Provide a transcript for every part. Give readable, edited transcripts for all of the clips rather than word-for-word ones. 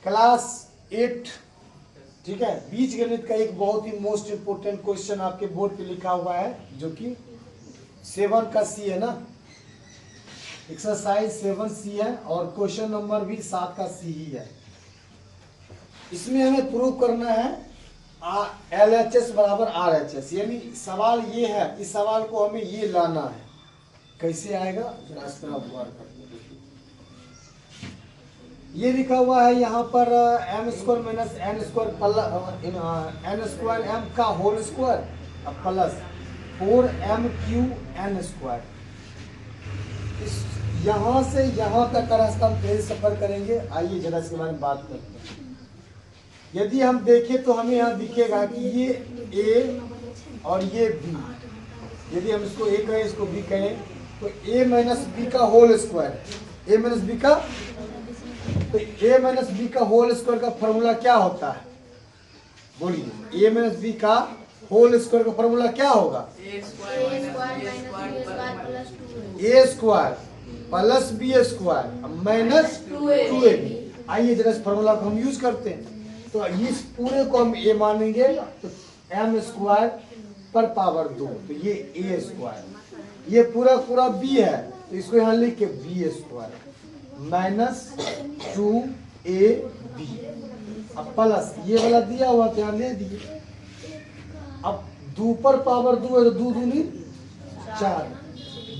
Class 8, ठीक है। बीज गणित का एक बहुत ही मोस्ट इंपोर्टेंट क्वेश्चन आपके बोर्ड पे लिखा हुआ है, जो कि 7 का सी है ना, एक्सरसाइज 7C है, और क्वेश्चन नंबर भी 7 का सी ही है। इसमें हमें प्रूव करना है LHS बराबर RHS, यानी सवाल ये है, इस सवाल को हमें ये लाना है। कैसे आएगा जरा इस पर आप गौर करते हैं। ये लिखा हुआ है यहाँ पर m square minus n square n square m का whole square plus 4m3n square. इस यहाँ से यहाँ तक का रास्ता हम कैसे सफर करेंगे, आइए जरा इसके बारे में बात करते हैं। यदि हम देखें तो हमें यहाँ दिखेगा कि ये a और ये b, यदि हम इसको a कहें इसको b कहें तो a माइनस बी का whole square, a minus b का, तो a माइनस बी का होल स्क्वायर का फॉर्मूला क्या होता है, बोलिए। a माइनस बी का होल स्क्वायर का फॉर्मूला क्या होगा, a square plus b square minus 2ab। आइए जरा इस फॉर्मूला को हम यूज करते हैं। तो इस पूरे को हम a मानेंगे तो m स्क्वायर पर पावर 2, तो ये a स्क्वायर, ये पूरा पूरा b है तो इसको यहाँ लिख के b स्क्वायर माइनस 2ab, अब प्लस ये वाला दिया हुआ तो यहाँ ले दिए। अब 2 पर पावर 2 है तो 2 दूनी 4,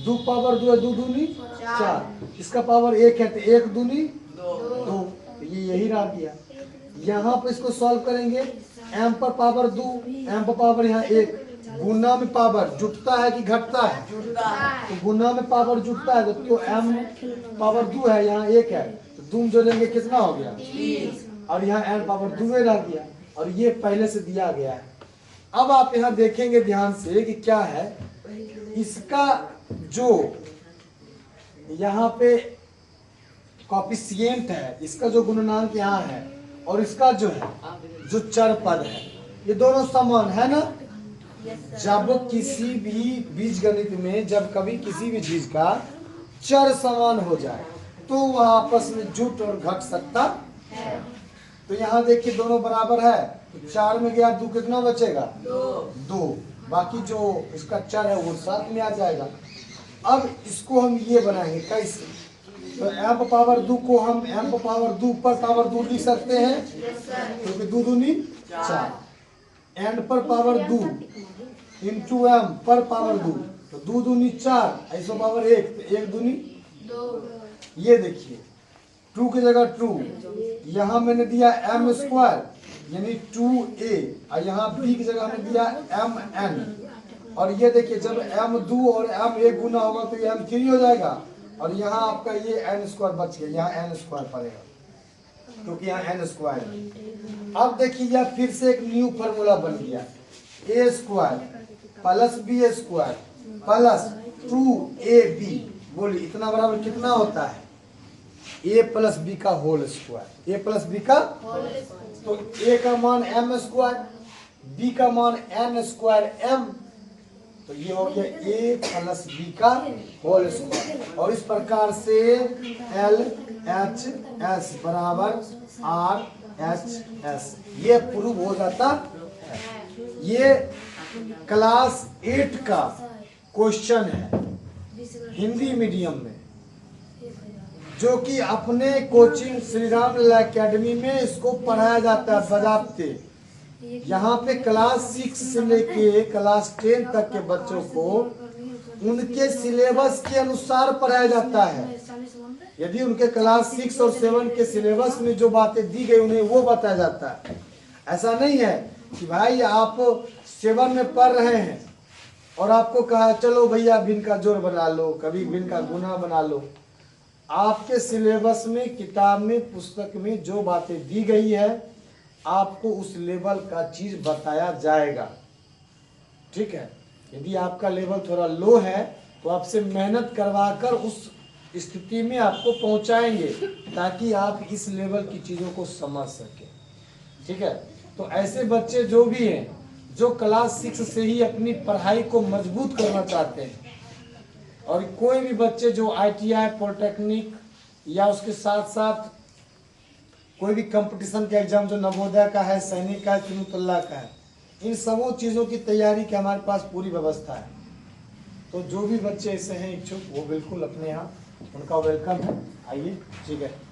2 पावर 2 है 2 दूनी 4, इसका पावर 1 है तो 1 दूनी 2, ये यही रह गया। यहाँ पर इसको सॉल्व करेंगे, m पर पावर 2, m पर पावर यहाँ 1, गुना में पावर जुटता है कि घटता है, तो गुना में पावर जुटता है तो m पावर 2 है, यहाँ 1 है तो 2 जोड़ेंगे कितना हो गया 3, और यहाँ n पावर 2 रह गया, और ये पहले से दिया गया है। अब आप यहाँ देखेंगे ध्यान से कि क्या है, इसका जो यहाँ पे कॉफिशिएंट है, इसका जो गुणनांक यहाँ है और इसका जो है जो चर पद है, ये दोनों समान है ना। जब किसी भी बीजगणित में जब कभी किसी भी चीज का चर समान हो जाए तो वह आपस में जुट और घट सकता है। तो यहाँ देखिए दोनों बराबर है, तो 4 में गया 2, कितना बचेगा 2, बाकी जो इसका चर है वो 7 में आ जाएगा। अब इसको हम ये बनाएंगे कैसे, तो m पावर 2 को हम m पावर 2 पर पावर 2 लिख सकते हैं, क्योंकि 2 दूनी 4, n पर पावर 2 इंटू m पर पावर 2, तो 2 दूनी 4, ऐसा पावर 1 तो 1 दूनी 2। ये देखिए 2 की जगह 2, यहाँ मैंने दिया m स्क्वायर यानी 2a, और यहाँ b की जगह हमने दिया mn, और ये देखिए जब m 2 और m 1 गुना होगा तो ये m 3 हो जाएगा, और यहाँ आपका ये n स्क्वायर बच गया, यहाँ n स्क्वायर पड़ेगा क्योंकि यहाँ n स्क्वायर है। अब देखिए यह फिर से एक न्यू फार्मूला बन गया, a square plus b square plus 2ab, बोलिए इतना बराबर कितना होता है, a प्लस b का whole square, a plus b का, तो a का मान m स्क्वायर, b का मान n स्क्वायर m, तो ये हो गया a प्लस b का होल स्क्वायर। और इस प्रकार से LHS बराबर RHS ये प्रूव हो जाता है। ये क्लास 8 का क्वेश्चन है हिंदी मीडियम में, जो कि अपने कोचिंग श्री राम लला एकेडमी में इसको पढ़ाया जाता है बजाबते। यहाँ पे क्लास 6 से लेके क्लास 10 तक के बच्चों को उनके सिलेबस के अनुसार पढ़ाया जाता है। यदि उनके क्लास 6 और 7 के सिलेबस में जो बातें दी गई उन्हें वो बताया जाता है। ऐसा नहीं है कि भाई आप 7 में पढ़ रहे हैं और आपको कहा चलो भैया भिन्न का जोड़ बना लो, कभी भिन्न का गुना बना लो। आपके सिलेबस में, किताब में, पुस्तक में जो बातें दी गई है आपको उस लेवल का चीज बताया जाएगा, ठीक है। यदि आपका लेवल थोड़ा लो है तो आपसे मेहनत करवाकर उस स्थिति में आपको पहुंचाएंगे ताकि आप इस लेवल की चीज़ों को समझ सकें, ठीक है। तो ऐसे बच्चे जो भी हैं जो क्लास 6 से ही अपनी पढ़ाई को मजबूत करना चाहते हैं, और कोई भी बच्चे जो ITI, पॉलिटेक्निक या उसके साथ साथ कोई भी कंपटीशन का एग्जाम जो नवोदय का है, सैनिक का है, चुनुतुल्ला का है, इन सबों चीज़ों की तैयारी की हमारे पास पूरी व्यवस्था है। तो जो भी बच्चे ऐसे हैं इच्छुक, वो बिल्कुल अपने यहाँ, उनका वेलकम है, आइए। ठीक है।